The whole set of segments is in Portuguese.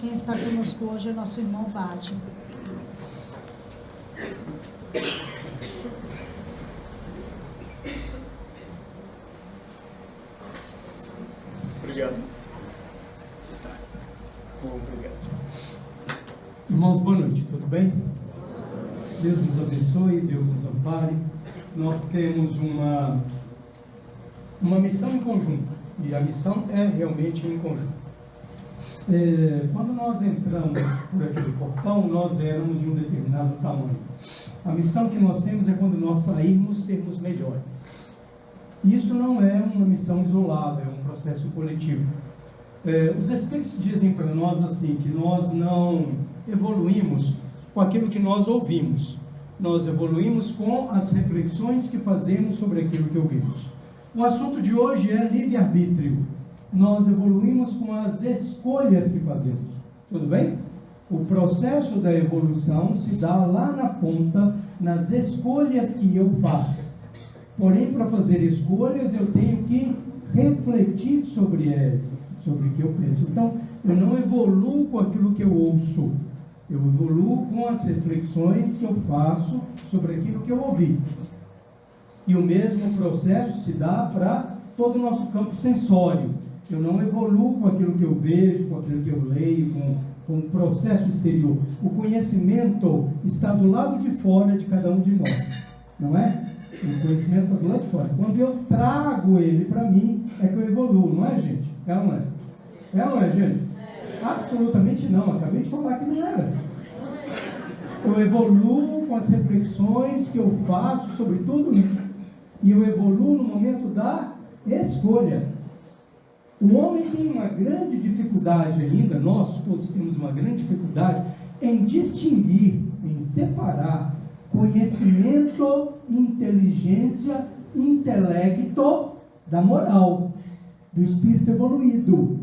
Quem está conosco hoje é nosso irmão Vade. Obrigado. Obrigado. Irmãos, boa noite, tudo bem? Deus nos abençoe, Deus nos ampare. Nós temos uma missão em conjunto, e a missão é realmente em conjunto. Quando nós entramos por aquele portão, nós éramos de um determinado tamanho. A missão que nós temos é, quando nós sairmos, sermos melhores. Isso não é uma missão isolada, é um processo coletivo. Os Espíritos dizem para nós assim, que nós não evoluímos com aquilo que nós ouvimos. Nós evoluímos com as reflexões que fazemos sobre aquilo que ouvimos. O assunto de hoje é livre-arbítrio. Nós evoluímos com as escolhas que fazemos. Tudo bem? O processo da evolução se dá lá na ponta, nas escolhas que eu faço. Porém, para fazer escolhas, eu tenho que refletir sobre o que eu penso. Então, eu não evoluo com aquilo que eu ouço. Eu evoluo com as reflexões que eu faço sobre aquilo que eu ouvi. E o mesmo processo se dá para todo o nosso campo sensório. Eu não evoluo com aquilo que eu vejo, com aquilo que eu leio, com o processo exterior. O conhecimento está do lado de fora de cada um de nós, não é? O conhecimento está do lado de fora. Quando eu trago ele para mim, é que eu evoluo, não é, gente? É ou não é? É ou não é, gente? Absolutamente não. Acabei de falar que não era. Eu evoluo com as reflexões que eu faço sobre tudo isso. E eu evoluo no momento da escolha. O homem tem uma grande dificuldade ainda, nós todos temos uma grande dificuldade em distinguir, em separar conhecimento, inteligência, intelecto da moral, do espírito evoluído.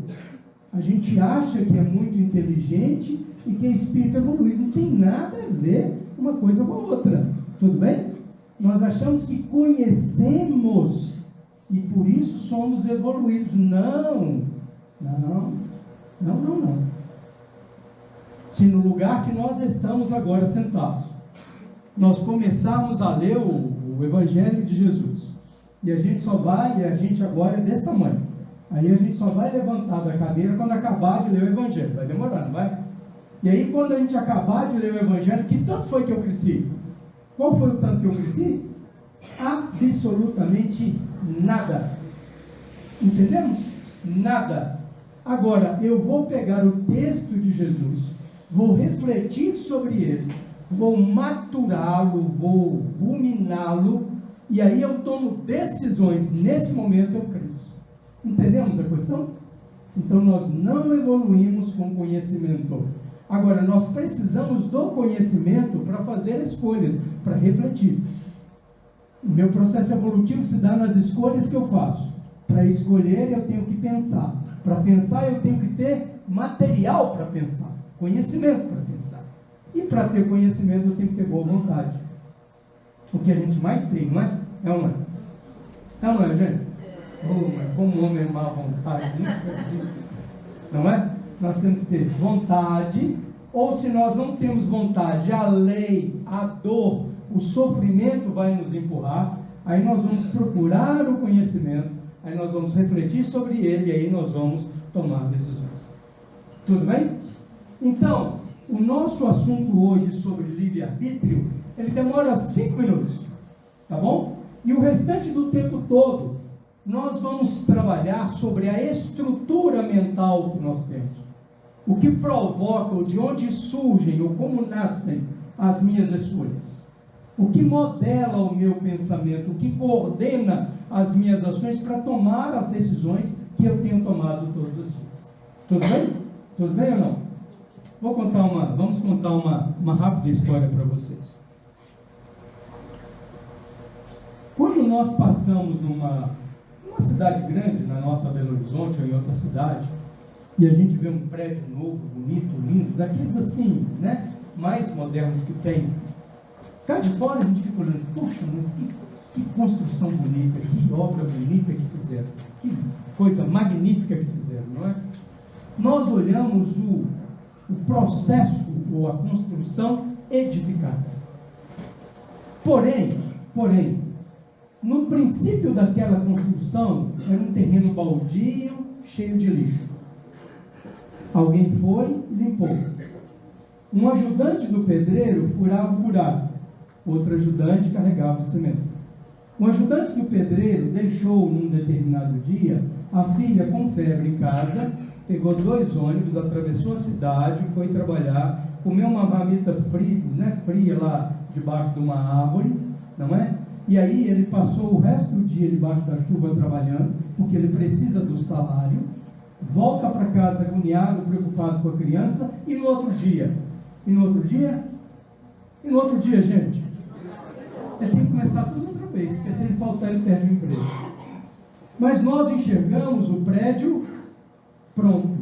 A gente acha que é muito inteligente e que é espírito evoluído. Não tem nada a ver uma coisa com a outra. Tudo bem? Nós achamos que conhecemos e por isso somos evoluídos. Não. Se no lugar que nós estamos agora sentados, nós começarmos a ler o Evangelho de Jesus, e a gente agora é desse tamanho, aí a gente só vai levantar da cadeira quando acabar de ler o Evangelho. Vai demorar, não vai? E aí, quando a gente acabar de ler o Evangelho, que tanto foi que eu cresci? Qual foi o tanto que eu cresci? Absolutamente nada. Entendemos? Nada. Agora, eu vou pegar o texto de Jesus, vou refletir sobre ele, vou maturá-lo, vou ruminá-lo, e aí eu tomo decisões. Nesse momento eu cresço. Entendemos a questão? Então nós não evoluímos com conhecimento. Agora, nós precisamos do conhecimento para fazer escolhas, para refletir. O meu processo evolutivo se dá nas escolhas que eu faço. Para escolher, eu tenho que pensar. Para pensar, eu tenho que ter material para pensar, conhecimento para pensar. E para ter conhecimento, eu tenho que ter boa vontade. O que a gente mais tem, não é? É ou não é? É ou não é, gente? Oh, mas como o homem é má vontade, não é? Nós temos que ter vontade, ou se nós não temos vontade, a lei, a dor, o sofrimento vai nos empurrar, aí nós vamos procurar o conhecimento, aí nós vamos refletir sobre ele, e aí nós vamos tomar decisões. Tudo bem? Então, o nosso assunto hoje sobre livre-arbítrio, ele demora 5 minutos, tá bom? E o restante do tempo todo, nós vamos trabalhar sobre a estrutura mental que nós temos. O que provoca, ou de onde surgem, ou como nascem as minhas escolhas. O que modela o meu pensamento, o que coordena as minhas ações para tomar as decisões que eu tenho tomado todos os dias. Tudo bem? Tudo bem ou não? Vamos contar uma rápida história para vocês. Quando nós passamos numa cidade grande, na nossa Belo Horizonte ou em outra cidade, e a gente vê um prédio novo, bonito, lindo, daqueles assim, né, mais modernos que tem, cá de fora a gente fica olhando, poxa, mas que construção bonita, que obra bonita que fizeram, que coisa magnífica que fizeram, não é? Nós olhamos processo ou a construção edificada. Porém, no princípio daquela construção, era um terreno baldio, cheio de lixo. Alguém foi e limpou. Um ajudante do pedreiro furava o buraco. Outro ajudante carregava o cimento. O ajudante do pedreiro deixou, num determinado dia, a filha com febre em casa, pegou 2 ônibus, atravessou a cidade, foi trabalhar, comeu uma marmita fria lá debaixo de uma árvore, não é? E aí ele passou o resto do dia debaixo da chuva trabalhando, porque ele precisa do salário, volta para casa agoniado, preocupado com a criança, e no outro dia, gente, ele tem que começar tudo outra vez, porque se ele faltar ele perde o emprego. Mas nós enxergamos o prédio pronto,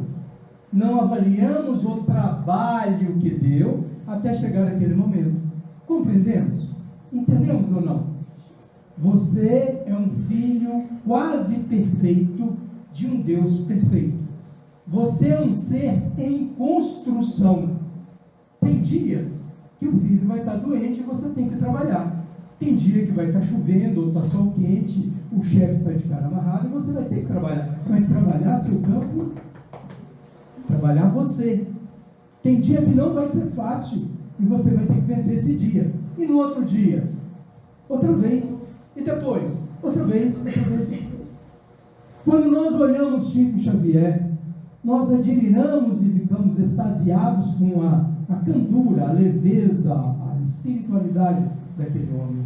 não avaliamos o trabalho que deu até chegar aquele momento. Compreendemos? Entendemos ou não? Você é um filho quase perfeito de um Deus perfeito. Você é um ser em construção. Tem dias que o filho vai estar doente e você tem que trabalhar. Tem dia que vai estar chovendo ou está sol quente, o chefe está de cara amarrado e você vai ter que trabalhar. Mas trabalhar seu campo, trabalhar você. Tem dia que não vai ser fácil e você vai ter que vencer esse dia. E no outro dia, outra vez. E depois, outra vez. Quando nós olhamos Chico Xavier, nós admiramos e ficamos extasiados com a candura, a leveza, a espiritualidade daquele homem.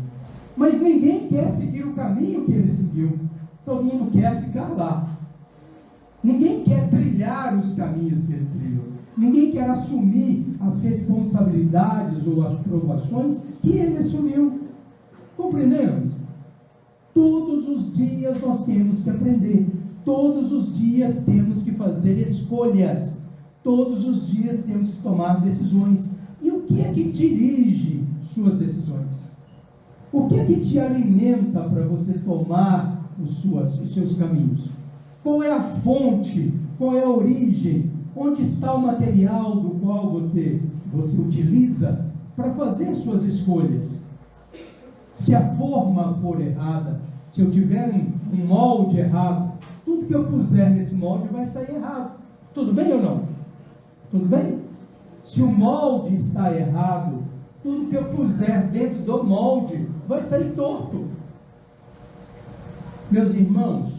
Mas ninguém quer seguir o caminho que ele seguiu. Todo mundo quer ficar lá. Ninguém quer trilhar os caminhos que ele trilhou. Ninguém quer assumir as responsabilidades ou as provações que ele assumiu. Compreendemos? Todos os dias nós temos que aprender. Todos os dias temos que fazer escolhas. Todos os dias temos que tomar decisões. E o que é que dirige suas decisões? O que é que te alimenta para você tomar os seus caminhos? Qual é a fonte? Qual é a origem? Onde está o material do qual você utiliza para fazer suas escolhas? Se a forma for errada, se eu tiver um molde errado, tudo que eu puser nesse molde vai sair errado. Tudo bem ou não? Tudo bem? Se o molde está errado, tudo que eu puser dentro do molde vai sair torto. Meus irmãos,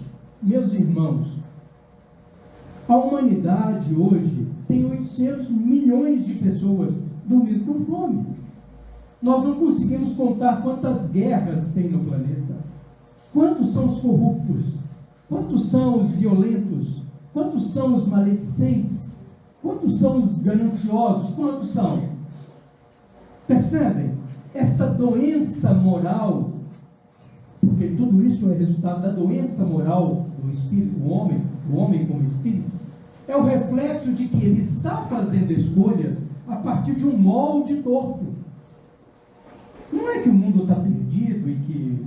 a humanidade hoje tem 800 milhões de pessoas dormindo com fome. Nós não conseguimos contar quantas guerras tem no planeta. Quantos são os corruptos? Quantos são os violentos? Quantos são os maledicentes? Quantos são os gananciosos? Quantos são? Percebem? Esta doença moral, porque tudo isso é resultado da doença moral do espírito, do homem como espírito, é o reflexo de que ele está fazendo escolhas a partir de um molde torto. Não é que o mundo está perdido e que,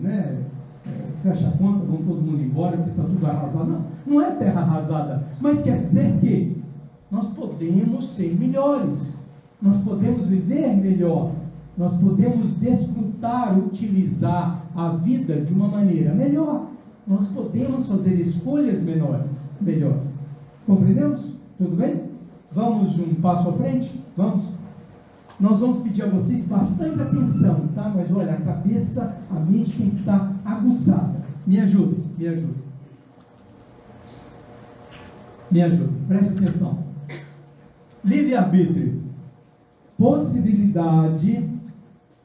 fecha a conta, vão todo mundo embora porque está tudo arrasado. Não é terra arrasada, mas quer dizer que nós podemos ser melhores, nós podemos viver melhor, nós podemos desfrutar, utilizar a vida de uma maneira melhor, nós podemos fazer escolhas melhores. Compreendemos? Tudo bem? Vamos um passo à frente? Vamos? Nós vamos pedir a vocês bastante atenção, tá? Mas olha, a cabeça, a mente tem que estar aguçada. Me ajuda. Preste atenção. Livre-arbítrio. Possibilidade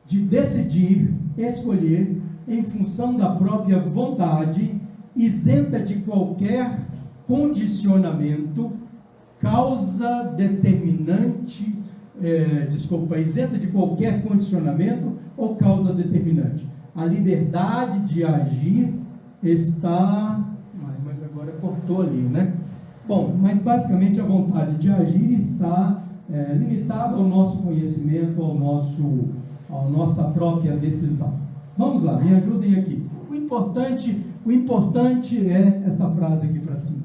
de decidir, escolher, em função da própria vontade, isenta de qualquer condicionamento, causa determinante, isenta de qualquer condicionamento ou causa determinante. A liberdade de agir está... Mas agora cortou ali, né? Bom, mas basicamente a vontade de agir está limitada ao nosso conhecimento, à nossa própria decisão. Vamos lá, me ajudem aqui. O importante é esta frase aqui para cima.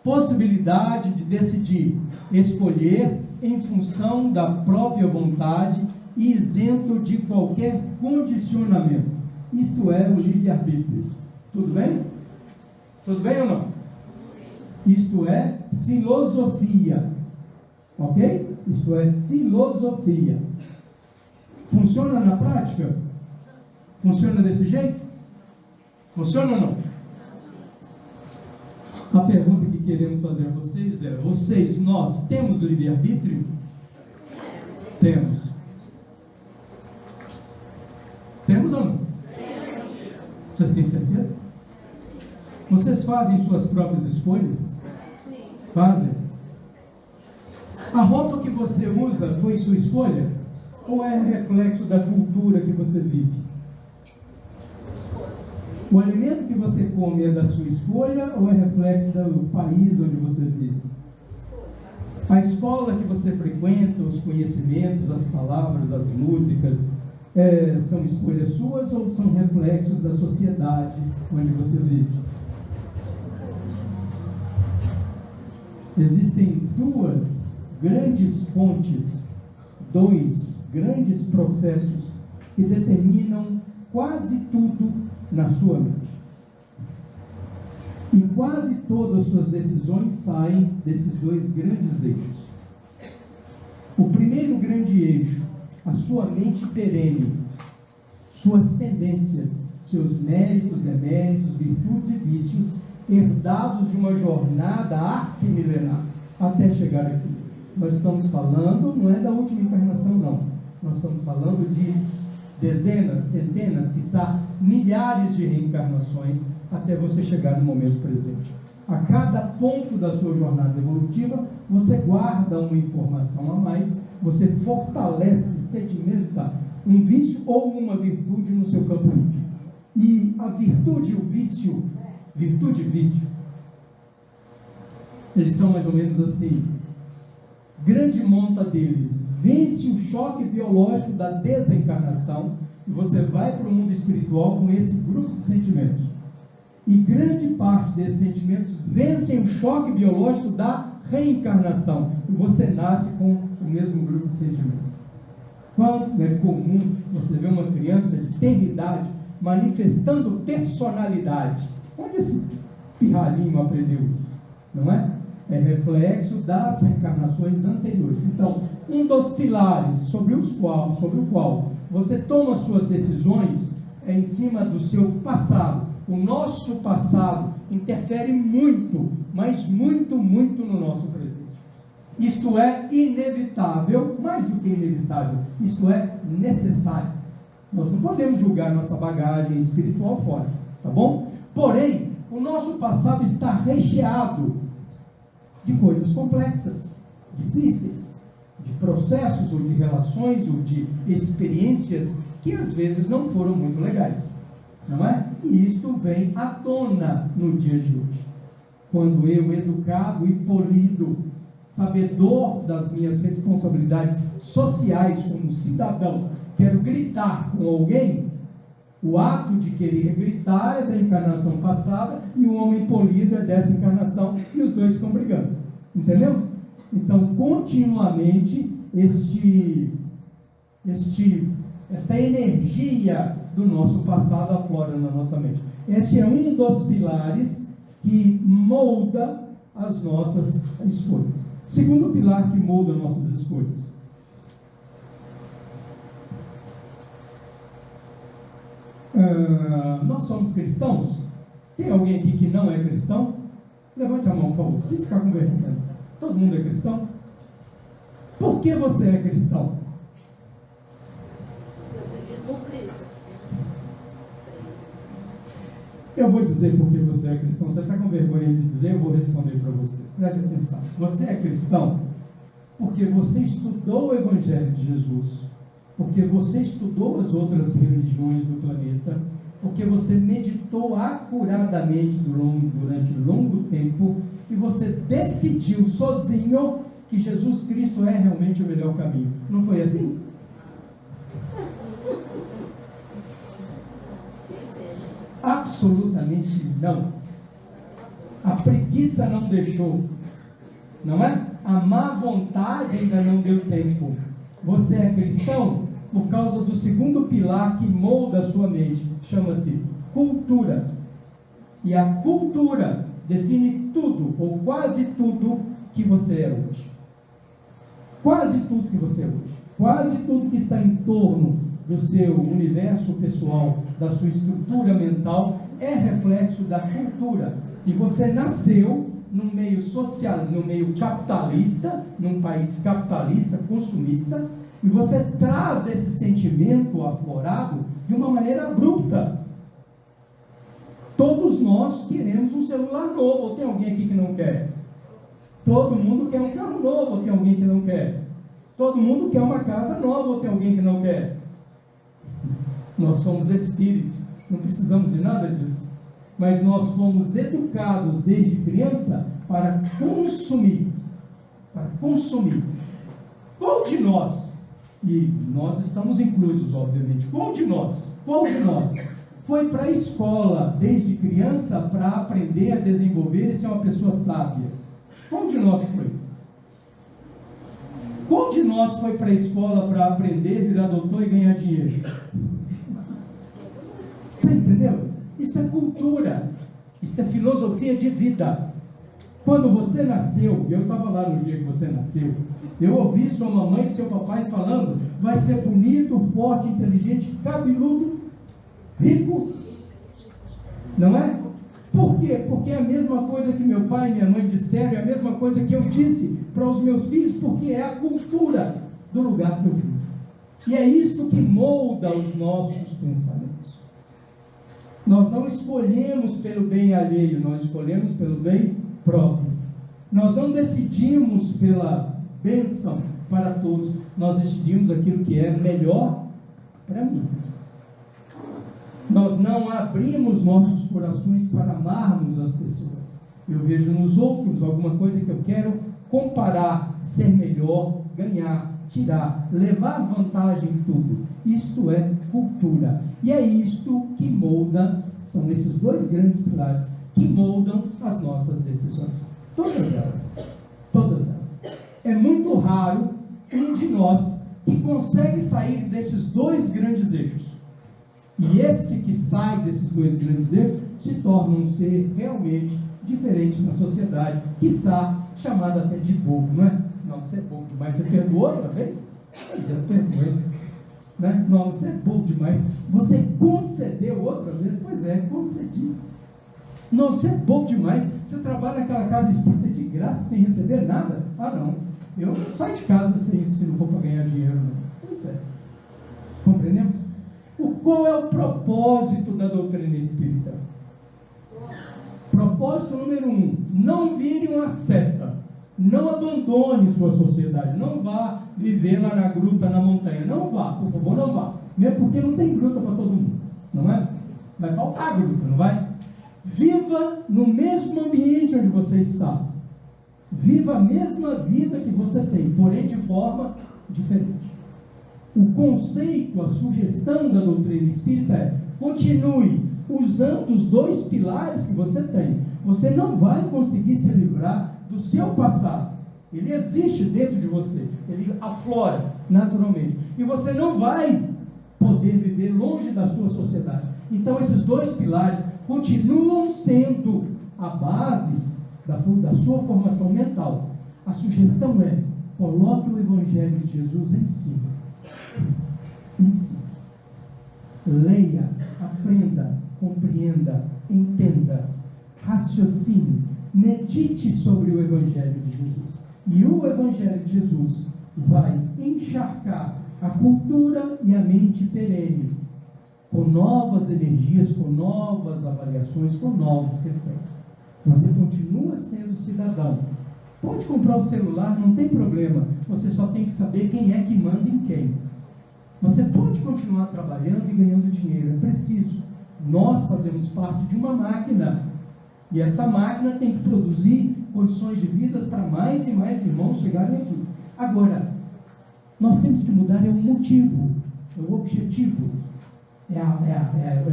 Possibilidade de decidir, escolher, em função da própria vontade e isento de qualquer condicionamento. Isto é o livre-arbítrio. Tudo bem? Tudo bem ou não? Isto é filosofia. Ok? Isto é filosofia. Funciona na prática? Funciona desse jeito? Funciona ou não? A pergunta que queremos fazer a vocês é: nós temos livre-arbítrio? Temos. Temos ou não? Vocês têm certeza? Vocês fazem suas próprias escolhas? Fazem? A roupa que você usa foi sua escolha? Ou é reflexo da cultura que você vive? O alimento que você come é da sua escolha ou é reflexo do país onde você vive? A escola que você frequenta, os conhecimentos, as palavras, as músicas, são escolhas suas ou são reflexos da sociedade onde você vive? Existem duas grandes fontes, dois grandes processos que determinam quase tudo na sua mente. E quase todas as suas decisões saem desses dois grandes eixos. O primeiro grande eixo, a sua mente perene, suas tendências, seus méritos, deméritos, virtudes e vícios, herdados de uma jornada arquimilenar até chegar aqui. Nós estamos falando, não é da última encarnação, não. Nós estamos falando de dezenas, centenas, quiçá milhares de reencarnações até você chegar no momento presente. A cada ponto da sua jornada evolutiva, você guarda uma informação a mais, você fortalece, sedimenta um vício ou uma virtude no seu campo íntimo. E a virtude e o vício, virtude e vício, eles são mais ou menos assim. Grande monta deles vence o choque biológico da desencarnação e você vai para o mundo espiritual com esse grupo de sentimentos. E grande parte desses sentimentos vencem o choque biológico da reencarnação e você nasce com o mesmo grupo de sentimentos. Quanto é comum você ver uma criança de tenra idade manifestando personalidade? Onde esse pirralhinho aprendeu isso? Não é? É reflexo das reencarnações anteriores. Então, um dos pilares sobre o qual você toma suas decisões é em cima do seu passado. O nosso passado interfere muito, mas muito, muito no nosso presente. Isto é inevitável, mais do que inevitável, isto é necessário. Nós não podemos julgar nossa bagagem espiritual fora, tá bom? Porém, o nosso passado está recheado de coisas complexas, difíceis, de processos ou de relações ou de experiências que às vezes não foram muito legais, não é? E isto vem à tona no dia de hoje, quando eu, educado e polido, sabedor das minhas responsabilidades sociais como cidadão, quero gritar com alguém. O ato de querer gritar é da encarnação passada e o homem polido é dessa encarnação e os dois estão brigando. Entendeu? Então, continuamente, esta energia do nosso passado aflora na nossa mente. Esse é um dos pilares que molda as nossas escolhas. Segundo pilar que molda nossas escolhas. Nós somos cristãos? Tem alguém aqui que não é cristão? Levante a mão, por favor. Sem ficar com vergonha. Todo mundo é cristão? Por que você é cristão? Eu vou dizer por que você é cristão. Você está com vergonha de dizer, eu vou responder para você. Preste atenção. Você é cristão porque você estudou o Evangelho de Jesus, porque você estudou as outras religiões do planeta, porque você meditou acuradamente durante longo tempo e você decidiu sozinho que Jesus Cristo é realmente o melhor caminho. Não foi assim? Absolutamente não. A preguiça não deixou, não é? a má vontade ainda não deu tempo. Você é cristão por causa do segundo pilar que molda a sua mente. Chama-se cultura. E a cultura define tudo, ou quase tudo, que você é hoje. Quase tudo que você é hoje. Quase tudo que está em torno do seu universo pessoal, da sua estrutura mental, é reflexo da cultura. E você nasceu num meio social, no meio capitalista, num país capitalista, consumista, e você traz esse sentimento aflorado de uma maneira abrupta. Todos nós queremos um celular novo, ou tem alguém aqui que não quer? Todo mundo quer um carro novo, ou tem alguém que não quer? Todo mundo quer uma casa nova, ou tem alguém que não quer? Nós somos espíritos, não precisamos de nada disso. Mas nós fomos educados desde criança para consumir. Para consumir. Qual de nós, e nós estamos inclusos, obviamente, qual de nós foi para a escola desde criança para aprender a desenvolver e ser uma pessoa sábia? Qual de nós foi? Qual de nós foi para a escola para aprender, virar doutor e ganhar dinheiro? Você entendeu? Isso é cultura, isso é filosofia de vida. Quando você nasceu, eu estava lá no dia que você nasceu, eu ouvi sua mamãe e seu papai falando, vai ser bonito, forte, inteligente, cabeludo, rico, não é? Por quê? Porque é a mesma coisa que meu pai e minha mãe disseram, é a mesma coisa que eu disse para os meus filhos, porque é a cultura do lugar que eu vivo. E é isso que molda os nossos pensamentos. Nós não escolhemos pelo bem alheio, nós escolhemos pelo bem próprio. Nós não decidimos pela bênção para todos, nós decidimos aquilo que é melhor para mim. Nós não abrimos nossos corações para amarmos as pessoas. Eu vejo nos outros alguma coisa que eu quero comparar, ser melhor, ganhar, tirar, levar vantagem em tudo. Isto é cultura. E é isto que molda, são esses dois grandes pilares que moldam as nossas decisões. Todas elas. Todas elas. É muito raro um de nós que consegue sair desses dois grandes eixos. E esse que sai desses dois grandes eixos se torna um ser realmente diferente na sociedade, quiçá chamado até de bobo, não é? Não, você é bobo demais. Você perdoou outra vez? Pois é, eu perdoei. Né? Não, você é bobo demais. Você concedeu outra vez? Pois é, concedi. Não, você é bobo demais. Você trabalha naquela casa espírita de graça, sem receber nada? Ah, não. Eu não saio de casa se não for para ganhar dinheiro. Não. Pois é. Compreendemos? Qual é o propósito da doutrina espírita? Propósito número 1, não vire uma seta, não abandone sua sociedade, não vá viver lá na gruta, na montanha, não vá, por favor, não vá, mesmo porque não tem gruta para todo mundo, não é? Vai faltar gruta, não vai? Viva no mesmo ambiente onde você está, viva a mesma vida que você tem, porém de forma diferente. O conceito, a sugestão da doutrina espírita é: continue usando os dois pilares que você tem. Você não vai conseguir se livrar do seu passado. Ele existe dentro de você, ele aflora naturalmente. E você não vai poder viver longe da sua sociedade. Então esses dois pilares continuam sendo a base da sua formação mental. A sugestão é: coloque o Evangelho de Jesus em cima. Leia, aprenda, compreenda, entenda, raciocine, medite sobre o Evangelho de Jesus. E o Evangelho de Jesus vai encharcar a cultura e a mente perene com novas energias, com novas avaliações, com novos reflexos. Você continua sendo cidadão. Pode comprar o celular, não tem problema. Você só tem que saber quem é que manda em quem. Você pode continuar trabalhando e ganhando dinheiro, é preciso. Nós fazemos parte de uma máquina, e essa máquina tem que produzir condições de vida para mais e mais irmãos chegarem aqui. Agora, nós temos que mudar o motivo, o objetivo, é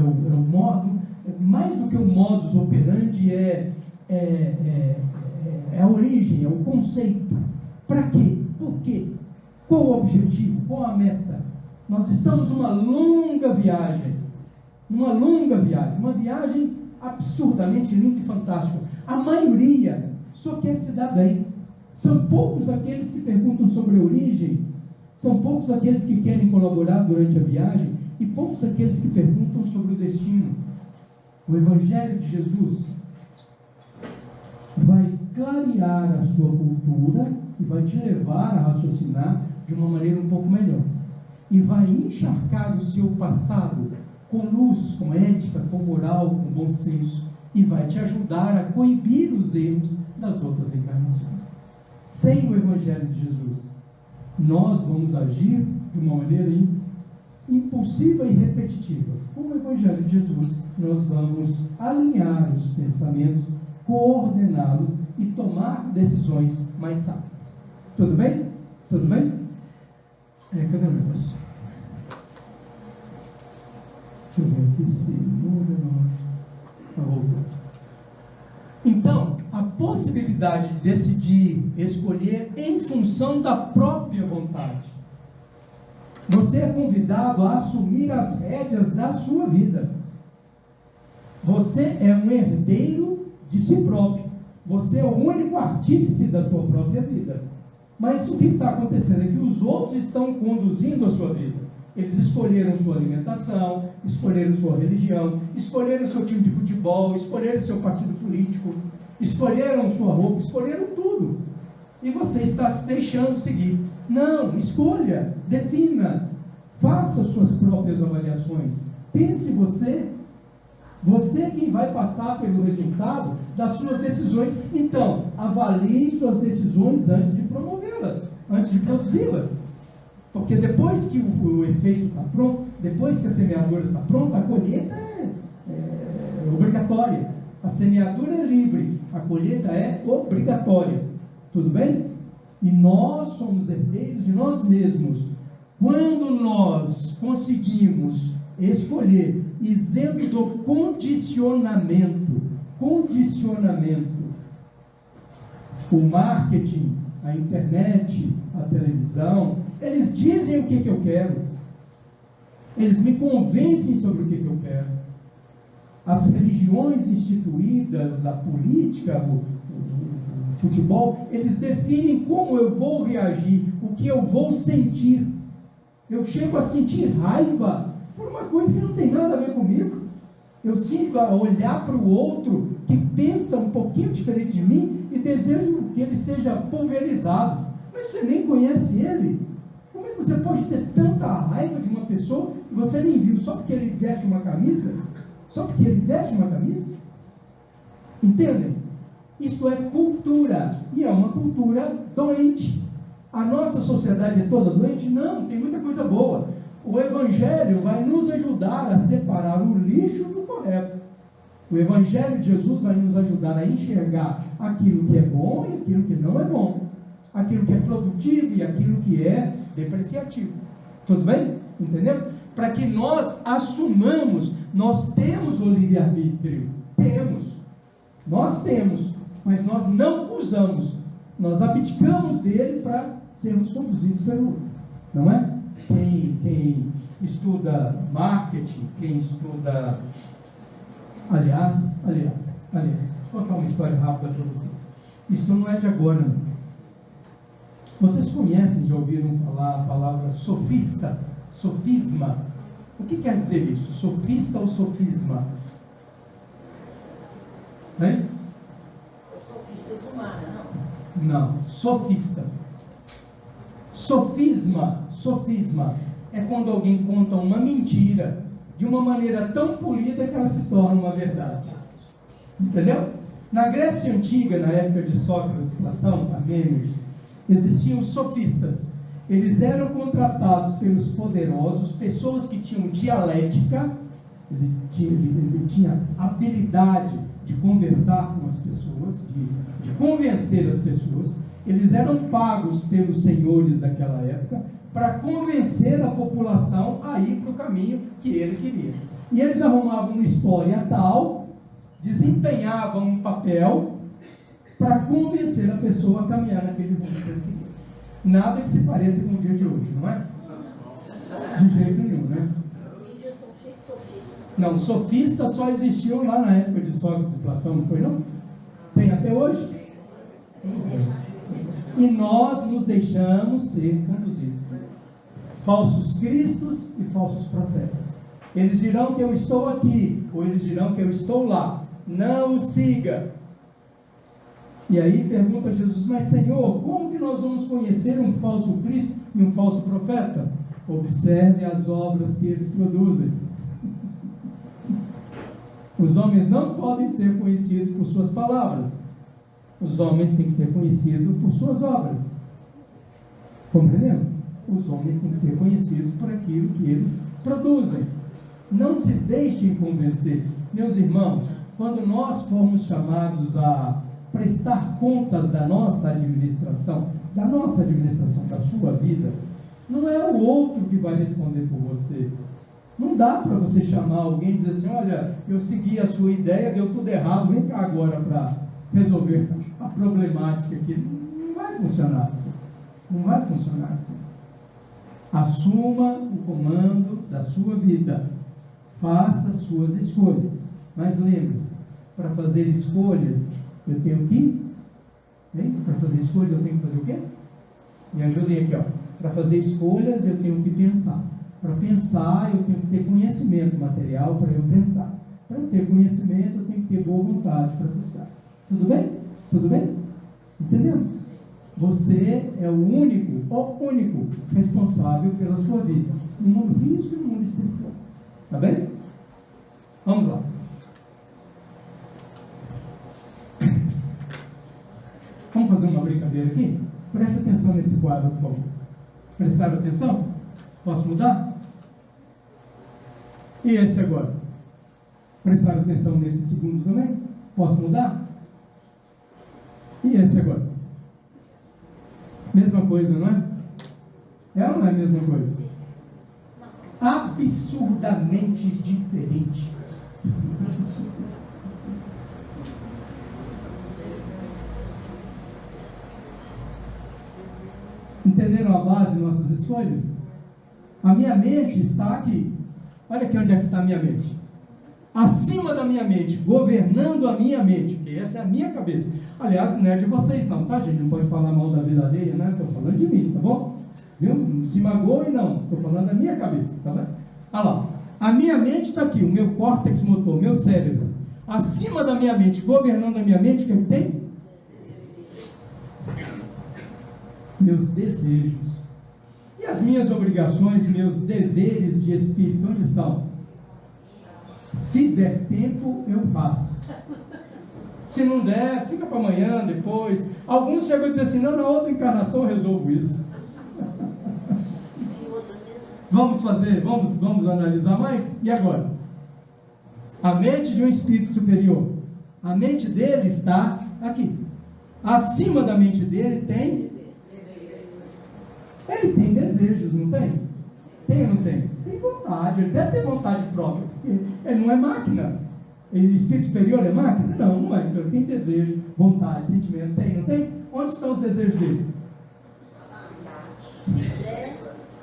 o modo, mais do que o modus operandi, é a origem, é o conceito. Para quê? Por quê? Qual o objetivo? Qual a meta? Nós estamos numa longa viagem. Uma viagem absurdamente linda e fantástica. A maioria só quer se dar bem. São poucos aqueles que perguntam sobre a origem, são poucos aqueles que querem colaborar durante a viagem e poucos aqueles que perguntam sobre o destino. O Evangelho de Jesus vai clarear a sua cultura e vai te levar a raciocinar de uma maneira um pouco melhor. E vai encharcar o seu passado com luz, com ética, com moral, com bom senso. E vai te ajudar a coibir os erros das outras encarnações. Sem o Evangelho de Jesus, nós vamos agir de uma maneira impulsiva e repetitiva. Com o Evangelho de Jesus, nós vamos alinhar os pensamentos, coordená-los e tomar decisões mais sábias. Tudo bem? Tudo bem? Cadê o negócio? Deixa eu ver aqui se voltou. Então, a possibilidade de decidir, escolher em função da própria vontade. Você é convidado a assumir as rédeas da sua vida. Você é um herdeiro de si próprio. Você é o único artífice da sua própria vida. Mas o que está acontecendo é que os outros estão conduzindo a sua vida. Eles escolheram sua alimentação, escolheram sua religião, escolheram seu time de futebol, escolheram seu partido político, escolheram sua roupa, escolheram tudo. E você está se deixando seguir. Não, escolha, defina, faça suas próprias avaliações. Pense você quem vai passar pelo resultado das suas decisões. Então, avalie suas decisões antes de promovê-las, antes de produzi-las. Porque depois que o efeito está pronto, depois que a semeadura está pronta, a colheita é obrigatória. A semeadura é livre, a colheita é obrigatória. Tudo bem? E nós somos herdeiros de nós mesmos. Quando nós conseguimos escolher isento do condicionamento, o marketing, a internet, a televisão, eles dizem o que eu quero, eles me convencem sobre o que eu quero. As religiões instituídas, a política, o futebol, eles definem como eu vou reagir, o que eu vou sentir. Eu chego a sentir raiva por uma coisa que não tem nada a ver comigo. Eu sinto a olhar para o outro que pensa um pouquinho diferente de mim e desejo que ele seja pulverizado. Mas você nem conhece ele. Como é que você pode ter tanta raiva de uma pessoa que você nem viu só porque ele veste uma camisa? Entendem? Isso é cultura, e é uma cultura doente. A nossa sociedade é toda doente? Não, tem muita coisa boa. O Evangelho vai nos ajudar a separar o lixo do correto. O Evangelho de Jesus vai nos ajudar a enxergar aquilo que é bom e aquilo que não é bom. Aquilo que é produtivo e aquilo que é depreciativo. Tudo bem? Entendeu? Para que nós assumamos, nós temos o livre-arbítrio. Nós temos, mas nós não usamos. Nós abdicamos dele para sermos conduzidos pelo outro. Não é? Quem estuda marketing, quem estuda... Aliás, vou contar uma história rápida para vocês. Isso não é de agora, não. Vocês conhecem, já ouviram falar a palavra sofista? Sofisma? O que quer dizer isso? Sofista ou sofisma? Hein? Sofista do mar, não? Não, sofista. Sofisma é quando alguém conta uma mentira de uma maneira tão polida que ela se torna uma verdade. Entendeu? Na Grécia Antiga, na época de Sócrates, Platão, Parmênides, existiam os sofistas. Eles eram contratados pelos poderosos, pessoas que tinham dialética, ele tinha habilidade de conversar com as pessoas, de convencer as pessoas. Eles eram pagos pelos senhores daquela época para convencer a população a ir para o caminho que ele queria. E eles arrumavam uma história tal, desempenhavam um papel para convencer a pessoa a caminhar naquele rumo que ele queria. Nada que se pareça com o dia de hoje, não é? De jeito nenhum, né? Não, sofistas só existiam lá na época de Sócrates e Platão, não foi não? Tem até hoje? E nós nos deixamos ser conduzidos. Falsos cristos e falsos profetas. Eles dirão que eu estou aqui, ou eles dirão que eu estou lá. Não o siga. E aí pergunta Jesus, mas Senhor, como que nós vamos conhecer um falso Cristo e um falso profeta? Observe as obras que eles produzem. Os homens não podem ser conhecidos por suas palavras. Os homens têm que ser conhecidos por suas obras. Compreendendo? Os homens têm que ser conhecidos por aquilo que eles produzem. Não se deixem convencer. Meus irmãos, quando nós formos chamados a prestar contas da nossa administração, da sua vida, não é o outro que vai responder por você. Não dá para você chamar alguém e dizer assim, olha, eu segui a sua ideia, deu tudo errado, vem cá agora para resolver a problemática aqui. Não vai funcionar assim. Não vai funcionar assim. Assuma o comando da sua vida. Faça suas escolhas. Mas lembre-se, para fazer escolhas, eu tenho que... Para fazer escolhas, eu tenho que fazer o quê? Me ajudem aqui, ó. Para fazer escolhas, eu tenho que pensar. Para pensar, eu tenho que ter conhecimento material para eu pensar. Para ter conhecimento, eu tenho que ter boa vontade para buscar. Tudo bem? Tudo bem? Entendemos? Você é o único responsável pela sua vida. No mundo físico e no mundo espiritual. Tá bem? Vamos lá. Vamos fazer uma brincadeira aqui? Preste atenção nesse quadro, por favor. Prestaram atenção? Posso mudar? E esse agora? Prestaram atenção nesse segundo também? Posso mudar? E esse agora? Mesma coisa, não é? É ou não é a mesma coisa? Absurdamente diferente. Entenderam a base de nossas escolhas? A minha mente está aqui. Olha aqui onde é que está a minha mente. Acima da minha mente, governando a minha mente, porque essa é a minha cabeça. Aliás, não é de vocês não, tá gente? Não pode falar mal da vida alheia, né? Estou falando de mim, tá bom? Viu? Não se magoe não, estou falando da minha cabeça, tá bem? Olha lá, a minha mente está aqui, o meu córtex motor, o meu cérebro. Acima da minha mente, governando a minha mente, o que tem? Meus desejos. E as minhas obrigações, meus deveres de espírito, onde estão? Se der tempo, eu faço. Se não der, fica para amanhã, depois. Alguns chegam e dizem assim, não, na outra encarnação eu resolvo isso. Vamos fazer, vamos analisar mais? E agora? A mente de um espírito superior. A mente dele está aqui. Acima da mente dele tem... Ele tem desejos, não tem? Tem ou não tem? Tem vontade, ele deve ter vontade própria. Ele não é máquina. Ele, espírito superior é máquina? Não, não é. Então ele tem desejo, vontade, sentimento. Tem, não tem? Onde estão os desejos dele?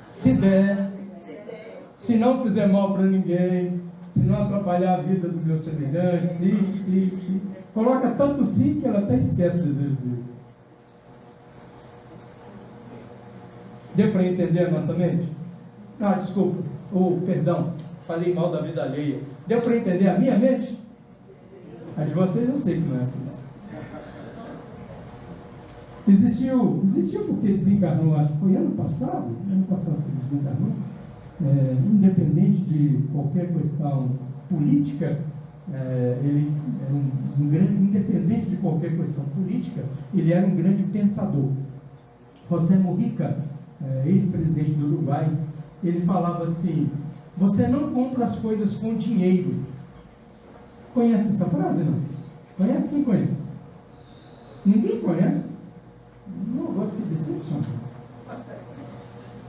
Se der. Se não fizer mal para ninguém. Se não atrapalhar a vida do meu semelhante. Se. Coloca tanto sim que ela até esquece o desejo dele. Deu para entender a nossa mente? Ah, desculpa. Perdão. Falei mal da vida alheia. Deu para entender a minha mente? A de vocês eu sei que não é assim. Existiu porque desencarnou, acho que foi ano passado que desencarnou, independente de qualquer questão política, ele era independente de qualquer questão política, ele era um grande pensador. José Mujica, ex-presidente do Uruguai, ele falava assim, você não compra as coisas com dinheiro. Conhece essa frase, não? Conhece? Quem conhece? Ninguém conhece? Não, agora que decepção.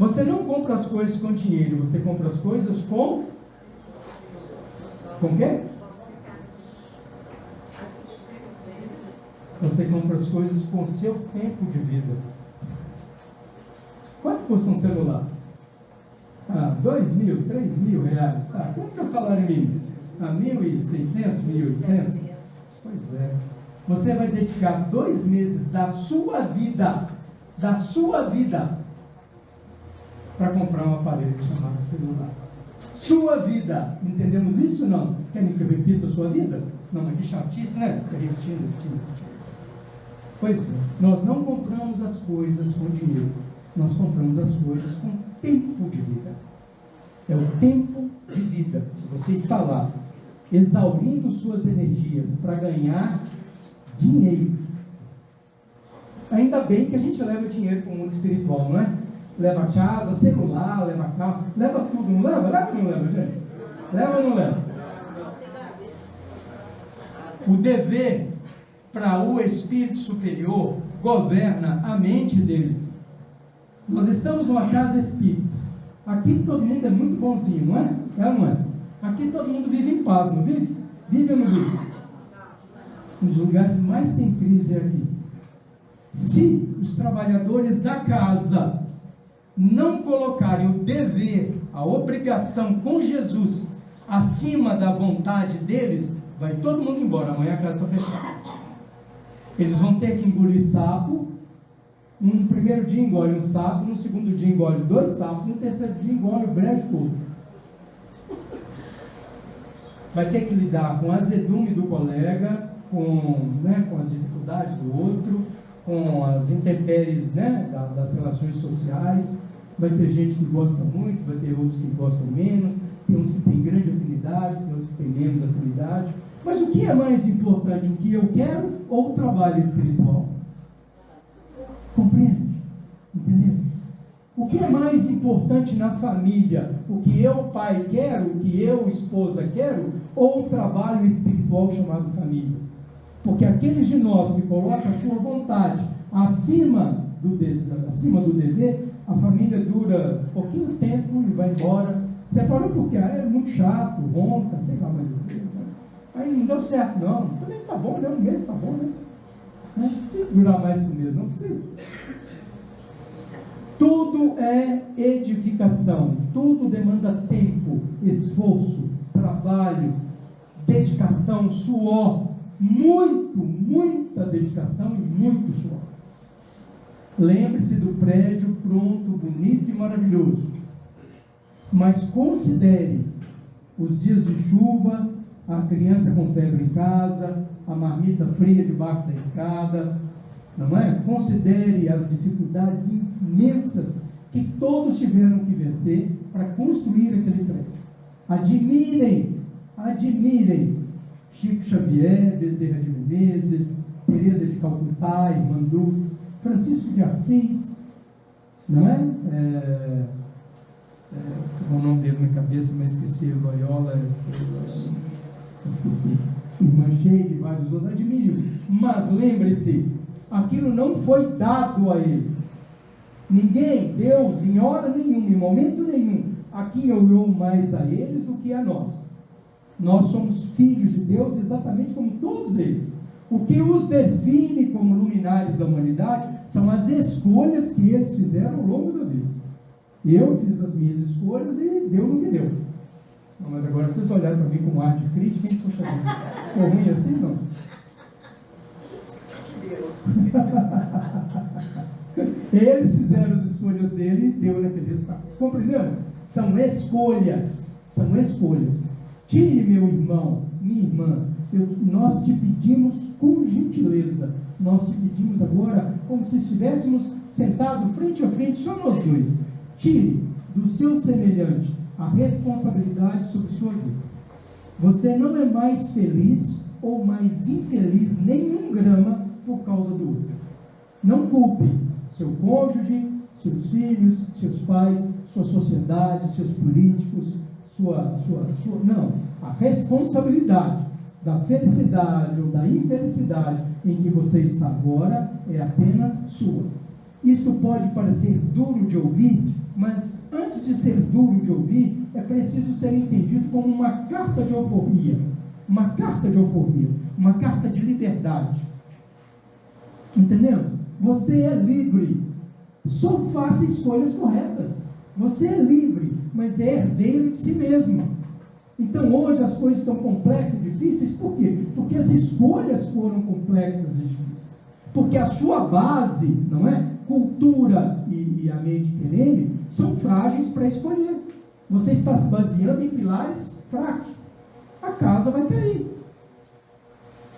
Você não compra as coisas com dinheiro, você compra as coisas com... Com o quê? Você compra as coisas com o seu tempo de vida. Quanto custa um celular? 2.000, 3.000 reais. Quanto é o salário mínimo? 1.600, 1.800? Pois é. Você vai dedicar 2 meses da sua vida, para comprar um aparelho chamado celular. Sua vida. Entendemos isso, não? Querem que eu repita a sua vida? Não, mas que chatice, né? Repetindo. Pois é. Nós não compramos as coisas com dinheiro. Nós compramos as coisas com tempo de vida. É o tempo de vida. Você está lá, exaurindo suas energias para ganhar dinheiro. Ainda bem que a gente leva dinheiro para o mundo espiritual, não é? Leva casa, celular, leva carro, leva tudo, não leva? Leva ou não leva, gente? Leva ou não leva? O dever para o Espírito Superior governa a mente dele. Nós estamos numa casa espírita. Aqui todo mundo é muito bonzinho, não é? É ou não é? Aqui todo mundo vive em paz, não vive? Vive ou não vive? Um dos lugares mais tem crise é aqui. Se os trabalhadores da casa não colocarem o dever, a obrigação com Jesus acima da vontade deles, vai todo mundo embora. Amanhã a casa está fechada. Eles vão ter que engolir sapo. No primeiro dia engole um sapo, no segundo dia engole 2 sapos, no terceiro dia engole o brejo todo. Vai ter que lidar com a azedume do colega, com as dificuldades do outro, com as intempéries, das relações sociais. Vai ter gente que gosta muito, vai ter outros que gostam menos, tem uns que têm grande afinidade, tem outros que têm menos afinidade. Mas o que é mais importante, o que eu quero ou o trabalho espiritual? Compreende? Entendeu? O que é mais importante na família? O que eu, pai, quero, o que eu, esposa, quero, ou o trabalho espiritual chamado família? Porque aqueles de nós que colocam a sua vontade acima do dever, a família dura pouquinho tempo e vai embora. Separou porque é muito chato, ronca, sei lá mais o que. Aí não deu certo, não. Também tá bom, né? Um mês tá bom, né? Não precisa durar mais que um mês, não precisa. Tudo é edificação, tudo demanda tempo, esforço, trabalho, dedicação, suor, muita dedicação e muito suor. Lembre-se do prédio pronto, bonito e maravilhoso, mas considere os dias de chuva, a criança com febre em casa, a marmita fria debaixo da escada, não é? Considere as dificuldades imensas que todos tiveram que vencer para construir aquele prédio. Admirem Chico Xavier, Bezerra de Menezes, Teresa de Calcutá, Irmã Dulce, Francisco de Assis, não é? O nome dele na cabeça, mas esqueci, Loyola, esqueci. Irmã Sheila e vários outros, admire-os. Mas lembre-se, aquilo não foi dado a eles. Ninguém, Deus, em hora nenhuma, em momento nenhum, aqui olhou mais a eles do que a nós. Nós somos filhos de Deus exatamente como todos eles. O que os define como luminares da humanidade são as escolhas que eles fizeram ao longo da vida. Eu fiz as minhas escolhas e Deus não me deu. Não, mas agora, se vocês olharem para mim com arte crítica, poxa, ficou ruim assim, não? Eles fizeram as escolhas dele e deu naquele resultado. Compreendeu? São escolhas. Tire, meu irmão, minha irmã, nós te pedimos com gentileza. Nós te pedimos agora como se estivéssemos sentados frente a frente, só nós dois. Tire do seu semelhante a responsabilidade sobre sua vida. Você não é mais feliz ou mais infeliz nem um grama por causa do outro. Não culpe seu cônjuge, seus filhos, seus pais, sua sociedade, seus políticos, não. A responsabilidade da felicidade ou da infelicidade em que você está agora é apenas sua. Isso pode parecer duro de ouvir, mas antes de ser duro de ouvir, é preciso ser entendido como uma carta de alforria, uma carta de liberdade. Entendeu? Você é livre Só faça escolhas corretas. Você é livre, mas é herdeiro de si mesmo. Então hoje as coisas estão complexas e difíceis, por quê? Porque as escolhas foram complexas e difíceis. Porque a sua base, não é? Cultura e a mente perene são frágeis para escolher. Você está se baseando em pilares fracos. A casa vai cair.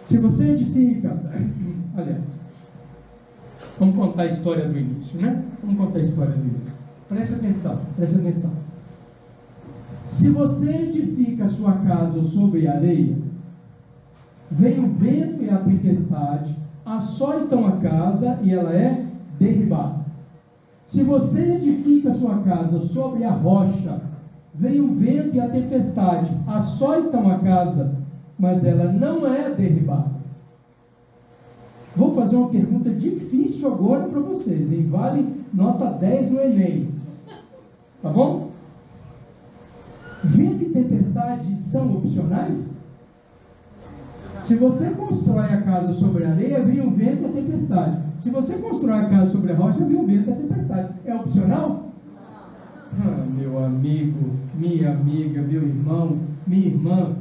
Se você edifica, aliás, vamos contar a história do início, né? Vamos contar a história do início. Preste atenção, preste atenção. Se você edifica a sua casa sobre areia, vem o vento e a tempestade, açoitam a casa e ela é derribada. Se você edifica a sua casa sobre a rocha, vem o vento e a tempestade, açoitam a casa, mas ela não é derribada. Vou fazer uma pergunta difícil agora para vocês, hein? Vale nota 10 no Enem. Tá bom? Vento e tempestade são opcionais? Se você constrói a casa sobre a areia, vem o vento e a tempestade. Se você constrói a casa sobre a rocha, vem o vento e a tempestade. É opcional? Meu amigo, minha amiga, meu irmão, minha irmã,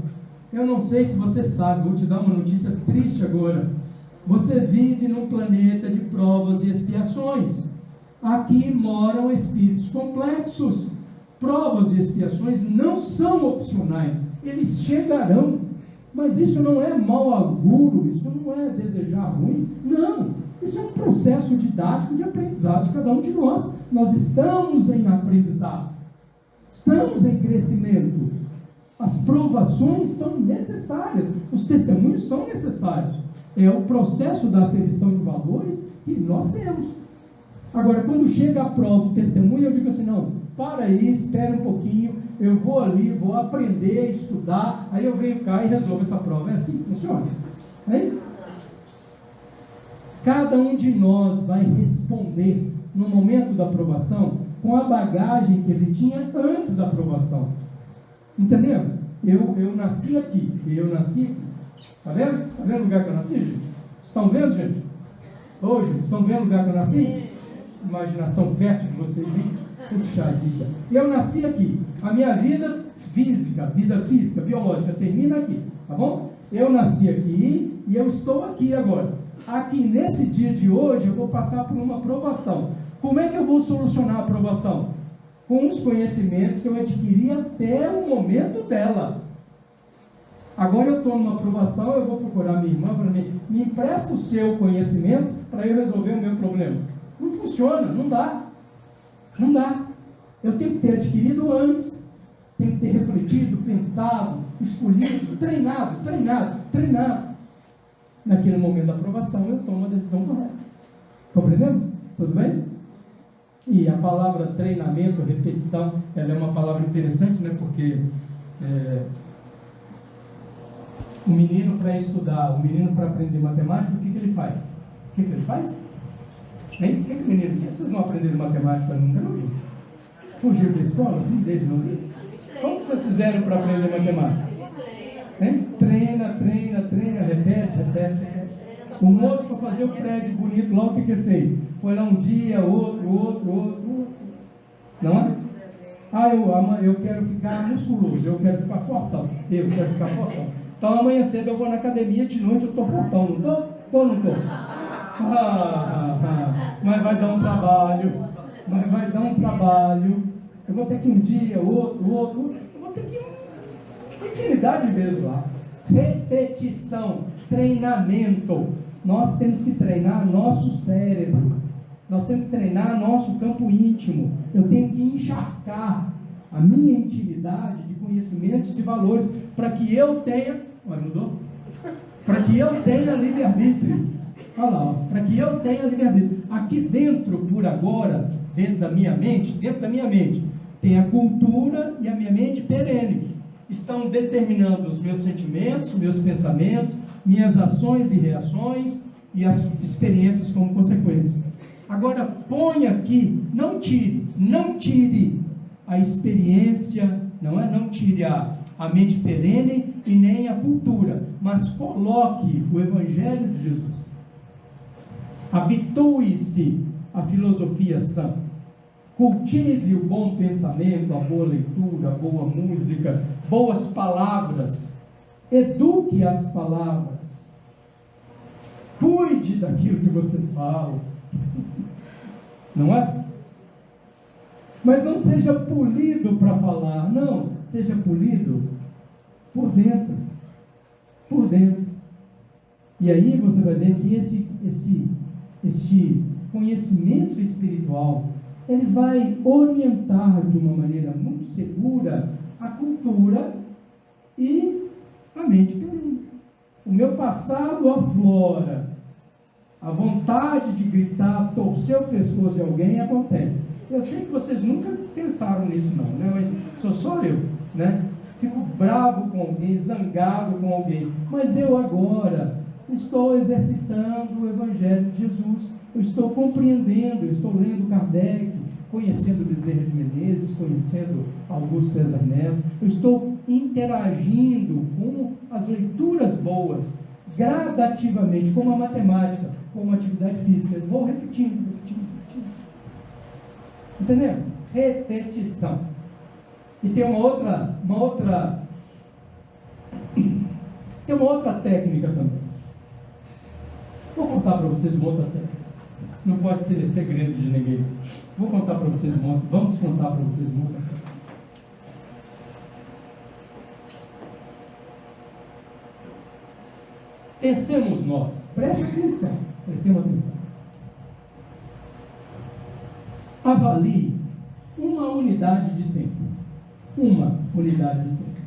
eu não sei se você sabe, vou te dar uma notícia triste agora. Você vive num planeta de provas e expiações. Aqui moram espíritos complexos. Provas e expiações não são opcionais, eles chegarão. Mas isso não é mau auguro, isso não é desejar ruim, não. Isso é um processo didático de aprendizado de cada um de nós. Nós estamos em aprendizado, estamos em crescimento. As provações são necessárias, os testemunhos são necessários. É o processo da aferição de valores que nós temos. Agora, quando chega a prova, o testemunho, eu digo assim, não, para aí, espera um pouquinho, eu vou ali, vou aprender, estudar, aí eu venho cá e resolvo essa prova. É assim que funciona? Hein? Cada um de nós vai responder no momento da aprovação com a bagagem que ele tinha antes da aprovação. Entendeu? Eu nasci aqui. Está vendo? Está vendo o lugar que eu nasci, gente? Estão vendo, gente? Hoje, estão vendo o lugar que eu nasci? Imaginação fértil de vocês, hein? Puxa vida. Eu nasci aqui. A minha vida física, biológica, termina aqui. Tá bom? Eu nasci aqui e eu estou aqui agora. Aqui, nesse dia de hoje, eu vou passar por uma aprovação. Como é que eu vou solucionar a aprovação? Com os conhecimentos que eu adquiri até o momento dela. Agora eu estou numa aprovação, eu vou procurar minha irmã para me empresta o seu conhecimento para eu resolver o meu problema. Não funciona, não dá. Não dá. Eu tenho que ter adquirido antes, tenho que ter refletido, pensado, escolhido, treinado. Naquele momento da aprovação, eu tomo a decisão correta. Compreendemos? Tudo bem? E a palavra treinamento, repetição, ela é uma palavra interessante, né? Porque o menino para estudar, o menino para aprender matemática, o que ele faz? Hein? O que o menino quer? Vocês não aprenderam matemática nunca, não vi? Fugiu da escola? Sim, desde não vi? Como vocês fizeram para aprender matemática? Hein? Treina, repete. O moço, para fazer o prédio bonito lá, o que ele fez? Foi lá um dia, outro. Não é? Eu quero ficar musculoso, eu quero ficar fortão. Então amanhã cedo eu vou na academia, de noite eu estou fortão, não estou? Ou não estou? Mas vai dar um trabalho. Eu vou ter que um dia, outro. Eu vou ter que infinidade de vezes lá. Repetição, treinamento. Nós temos que treinar nosso cérebro. Nós temos que treinar nosso campo íntimo. Eu tenho que encharcar a minha intimidade de conhecimentos, de valores, para que eu tenha... mudou? Para que eu tenha livre-arbítrio. Olha lá, para que eu tenha livre-arbítrio. Aqui dentro, por agora, dentro da minha mente, tem a cultura e a minha mente perene. Estão determinando os meus sentimentos, meus pensamentos, minhas ações e reações e as experiências como consequência. Agora, põe aqui, não tire a experiência, não tire a mente perene e nem a cultura, mas coloque o Evangelho de Jesus. Habitue-se a filosofia sã. Cultive o bom pensamento, a boa leitura, a boa música, boas palavras. Eduque as palavras. Cuide daquilo que você fala. Não é? Mas não seja polido para falar. Não, seja polido por dentro. Por dentro. E aí você vai ver que esse conhecimento espiritual, ele vai orientar de uma maneira muito segura a cultura e a mente perene. O meu passado aflora. A vontade de gritar, torcer o pescoço de alguém acontece. Eu sei que vocês nunca pensaram nisso não, né? Mas sou só eu, né? Fico bravo com alguém, zangado com alguém. Mas eu agora estou exercitando o Evangelho de Jesus. Eu estou compreendendo, eu estou lendo Kardec, conhecendo Bezerra de Menezes, conhecendo Augusto César Neto. Eu estou interagindo com as leituras boas, gradativamente, como a matemática, como a atividade física. Eu vou repetindo. Entendeu? Repetição. E tem uma outra técnica também. Vou contar para vocês uma outra técnica. Não pode ser segredo de ninguém. Vou contar para vocês uma outra. Vamos contar para vocês uma outra técnica. Pensemos nós. Preste atenção. Prestemos atenção. Avalie uma unidade de tempo. Uma unidade de tempo.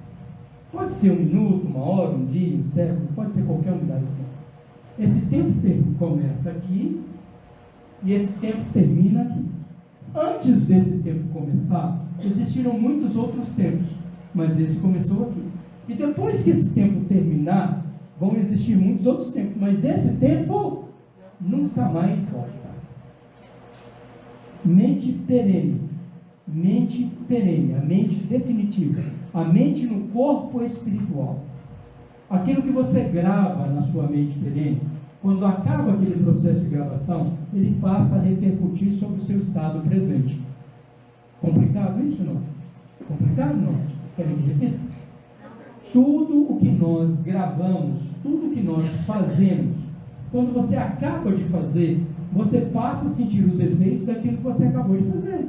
Pode ser 1 minuto, 1 hora, 1 dia, 1 século, pode ser qualquer unidade de tempo. Esse tempo começa aqui e esse tempo termina aqui. Antes desse tempo começar, existiram muitos outros tempos, mas esse começou aqui. E depois que esse tempo terminar, vão existir muitos outros tempos, mas esse tempo nunca mais volta. Mente perene, a mente definitiva, a mente no corpo espiritual. Aquilo que você grava na sua mente perene, quando acaba aquele processo de gravação, ele passa a repercutir sobre o seu estado presente. Complicado isso não? Complicado não? Querem que repita? Tudo o que nós gravamos, tudo o que nós fazemos, quando você acaba de fazer, você passa a sentir os efeitos daquilo que você acabou de fazer.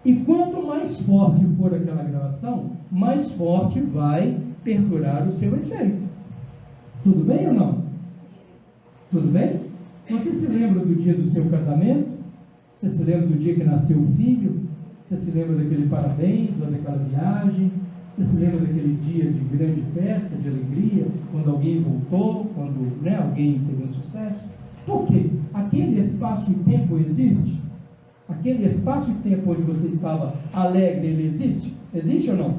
E quanto mais forte for aquela gravação, mais forte vai perdurar o seu efeito. Tudo bem ou não? Tudo bem? Você se lembra do dia do seu casamento? Você se lembra do dia que nasceu o filho? Você se lembra daquele parabéns ou daquela viagem? Você se lembra daquele dia de grande festa, de alegria, quando alguém voltou, quando alguém teve um sucesso? Por quê? Aquele espaço e tempo existe? Aquele espaço e tempo onde você estava alegre, ele existe? Existe ou não?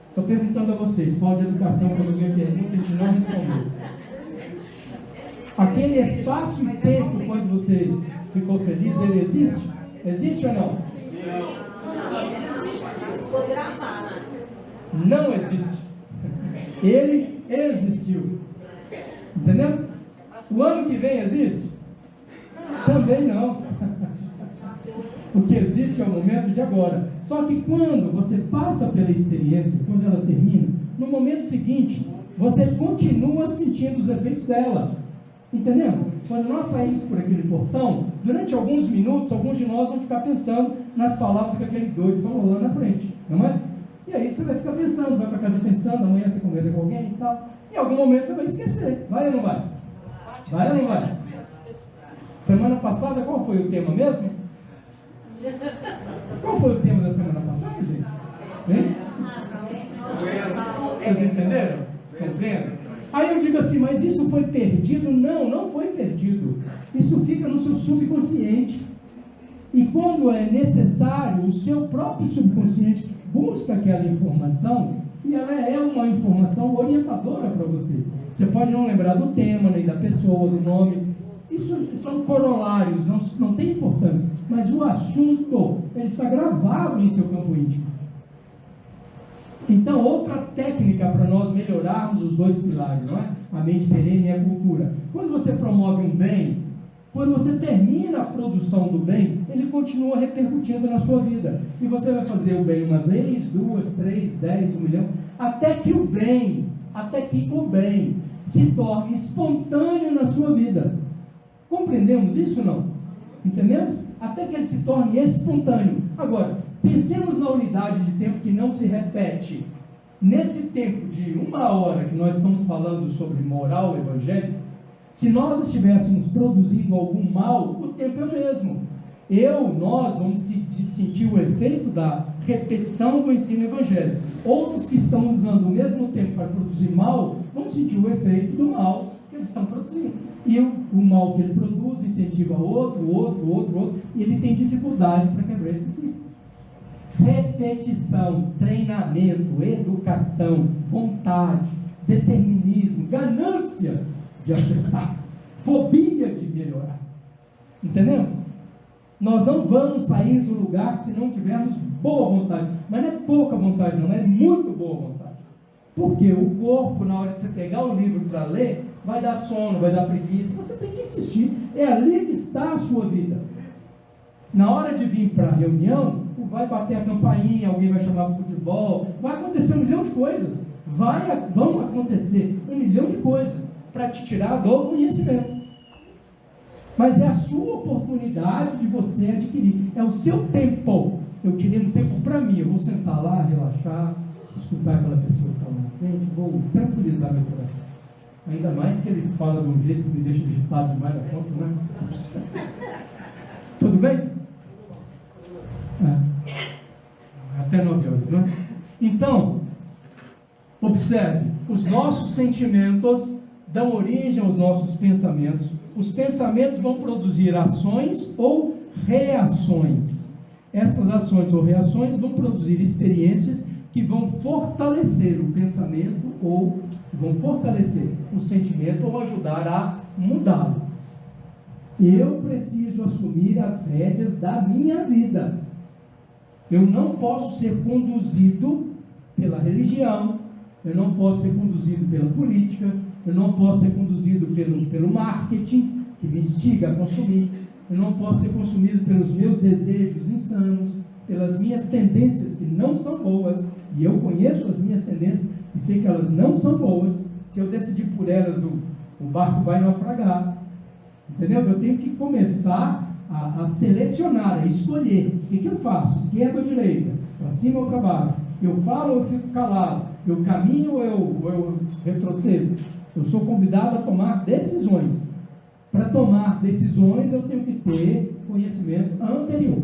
Estou perguntando a vocês, qual de educação, quando alguém pergunta, a gente não respondeu. Aquele espaço e tempo quando você ficou feliz, ele existe? Existe ou não? Não existe. Ele existiu. Entendeu? O ano que vem existe? Também não. O que existe é o momento de agora. Só que quando você passa pela experiência, quando ela termina, no momento seguinte, você continua sentindo os efeitos dela. Entendeu? Quando nós saímos por aquele portão, durante alguns minutos, alguns de nós vão ficar pensando nas palavras que aquele doido falou lá na frente. Não é? E aí você vai ficar pensando, vai para casa pensando, amanhã você conversa com alguém e tal. Em algum momento você vai esquecer. Vai ou não vai? Vai ou não vai? Semana passada, qual foi o tema mesmo? Qual foi o tema da semana passada, gente? Hein? Vocês entenderam? Compreendem? Aí eu digo assim, mas isso foi perdido? Não, não foi perdido. Isso fica no seu subconsciente. E quando é necessário, o seu próprio subconsciente busca aquela informação e ela é uma informação orientadora para você. Você pode não lembrar do tema, nem da pessoa, do nome. Isso são corolários, não tem importância. Mas o assunto, ele está gravado no seu campo íntimo. Então, outra técnica para nós melhorarmos os dois pilares, não é? A mente perene e a cultura. Quando você promove um bem, Quando você termina a produção do bem, ele continua repercutindo na sua vida. E você vai fazer o bem uma vez, 2, 3, 10, 1 milhão, até que o bem se torne espontâneo na sua vida. Compreendemos isso ou não? Entendemos? Até que ele se torne espontâneo. Agora, pensemos na unidade de tempo que não se repete. Nesse tempo de 1 hora que nós estamos falando sobre moral evangélica, se nós estivéssemos produzindo algum mal, o tempo é o mesmo. Nós vamos sentir o efeito da repetição do ensino evangélico. Outros que estão usando o mesmo tempo para produzir mal, vão sentir o efeito do mal que eles estão produzindo. E o mal que ele produz incentiva outro, e ele tem dificuldade para quebrar esse ciclo. Repetição, treinamento, educação, vontade, determinismo, ganância de acertar, fobia de melhorar. Entendemos? Nós não vamos sair do lugar se não tivermos boa vontade. Mas não é pouca vontade, não, é muito boa vontade. Porque o corpo, na hora de você pegar o livro para ler, vai dar sono, vai dar preguiça. Você tem que insistir. É ali que está a sua vida. Na hora de vir para a reunião, vai bater a campainha, alguém vai chamar para o futebol, vai acontecer 1 milhão de coisas. Vão acontecer 1 milhão de coisas para te tirar do conhecimento. Mas é a sua oportunidade de você adquirir. É o seu tempo. Eu tirei um tempo para mim. Eu vou sentar lá, relaxar, escutar aquela pessoa que está lá na frente, vou tranquilizar meu coração. Ainda mais que ele fala de um jeito que me deixa agitado demais da conta, né? Tudo bem? Até 9 horas, né? Então, observe, os nossos sentimentos dão origem aos nossos pensamentos. Os pensamentos vão produzir ações ou reações. Essas ações ou reações vão produzir experiências que vão fortalecer o pensamento ou vão fortalecer o sentimento ou ajudar a mudá-lo. Eu preciso assumir as rédeas da minha vida. Eu não posso ser conduzido pela religião, eu não posso ser conduzido pela política, eu não posso ser conduzido pelo marketing, que me instiga a consumir, eu não posso ser consumido pelos meus desejos insanos, pelas minhas tendências que não são boas, e eu conheço as minhas tendências e sei que elas não são boas. Se eu decidir por elas, o barco vai naufragar. Entendeu? Eu tenho que começar a selecionar, a escolher. O que eu faço? Esquerda ou direita? Para cima ou para baixo? Eu falo ou eu fico calado? Eu caminho ou eu retrocedo? Eu sou convidado a tomar decisões. Para tomar decisões, eu tenho que ter conhecimento anterior.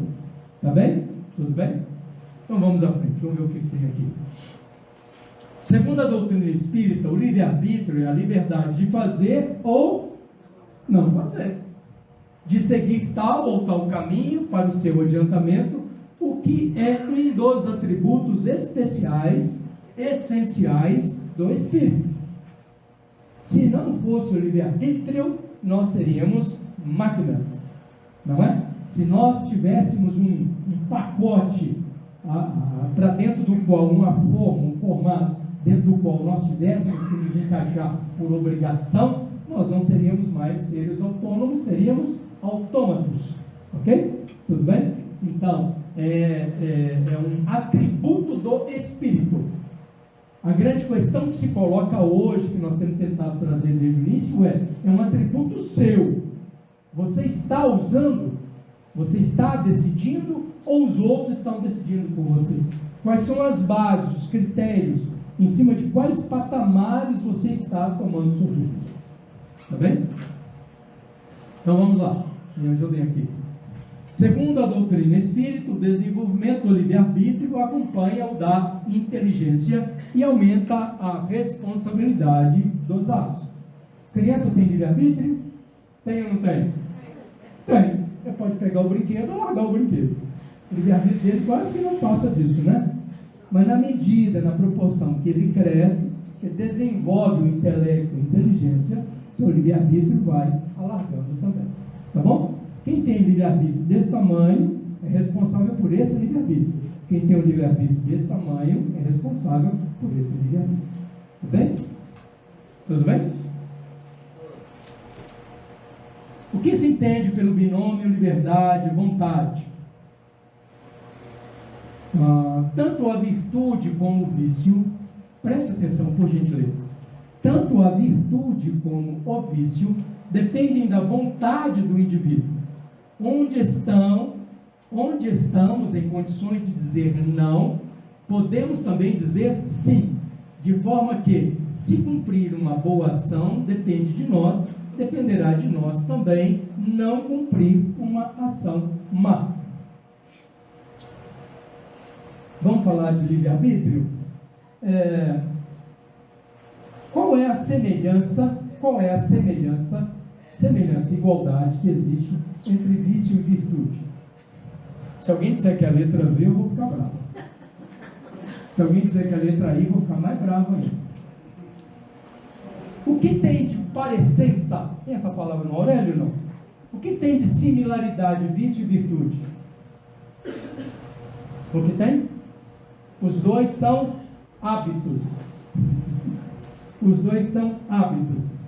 Tá bem? Tudo bem? Então vamos à frente, vamos ver o que tem aqui. Segundo a doutrina espírita, o livre-arbítrio é a liberdade de fazer ou não fazer, de seguir tal ou tal caminho para o seu adiantamento, o que é um dos atributos especiais, essenciais do espírito. Se não fosse o livre-arbítrio, nós seríamos máquinas, não é? Se nós tivéssemos um pacote para dentro do qual, uma forma, um formato, dentro do qual nós tivéssemos que nos encaixar por obrigação, nós não seríamos mais seres autônomos, seríamos autômatos. Ok? Tudo bem? Então, é um atributo do espírito. A grande questão que se coloca hoje, que nós temos tentado trazer desde o início, é um atributo seu. Você está usando? Você está decidindo ou os outros estão decidindo por você? Quais são as bases, os critérios, em cima de quais patamares você está tomando suas decisões? Tá bem? Então vamos lá, me ajudem aqui. Segundo a doutrina espírita, o desenvolvimento do livre-arbítrio acompanha o da inteligência e aumenta a responsabilidade dos atos. Criança tem livre-arbítrio? Tem ou não tem? Tem. Você pode pegar o brinquedo ou largar o brinquedo. O livre-arbítrio dele quase que não passa disso, né? Mas na medida, na proporção que ele cresce, que desenvolve o intelecto e a inteligência, seu livre-arbítrio vai alargando também. Tá bom? Quem tem livre-arbítrio desse tamanho é responsável por esse livre-arbítrio. Quem tem um livre-arbítrio desse tamanho é responsável por esse livre-arbítrio. Tudo bem? Tudo bem? O que se entende pelo binômio liberdade e vontade? Tanto a virtude como o vício, preste atenção por gentileza, tanto a virtude como o vício dependem da vontade do indivíduo. Onde estamos em condições de dizer não, podemos também dizer sim, de forma que, se cumprir uma boa ação, depende de nós, dependerá de nós também não cumprir uma ação má. Vamos falar de livre-arbítrio? Qual é a semelhança, igualdade que existe entre vício e virtude? Se alguém disser que é a letra V, eu vou ficar bravo. Se alguém disser que é a letra I, eu vou ficar mais bravo ainda. O que tem de parecença? Tem essa palavra no Aurélio, não? O que tem de similaridade, vício e virtude? O que tem? Os dois são hábitos. Os dois são hábitos.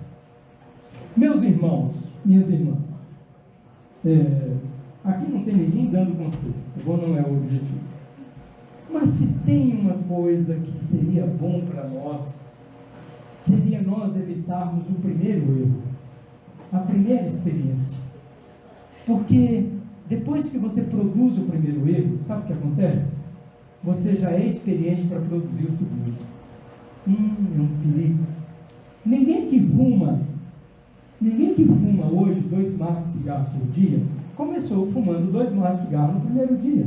Meus irmãos, minhas irmãs, aqui não tem ninguém dando conselho, não é o objetivo. Mas se tem uma coisa que seria bom para nós, seria nós evitarmos o primeiro erro, a primeira experiência. Porque depois que você produz o primeiro erro, sabe o que acontece? Você já é experiente para produzir o segundo. É um perigo. Ninguém que fuma hoje 2 maços de cigarro por dia, começou fumando 2 maços de cigarro no primeiro dia.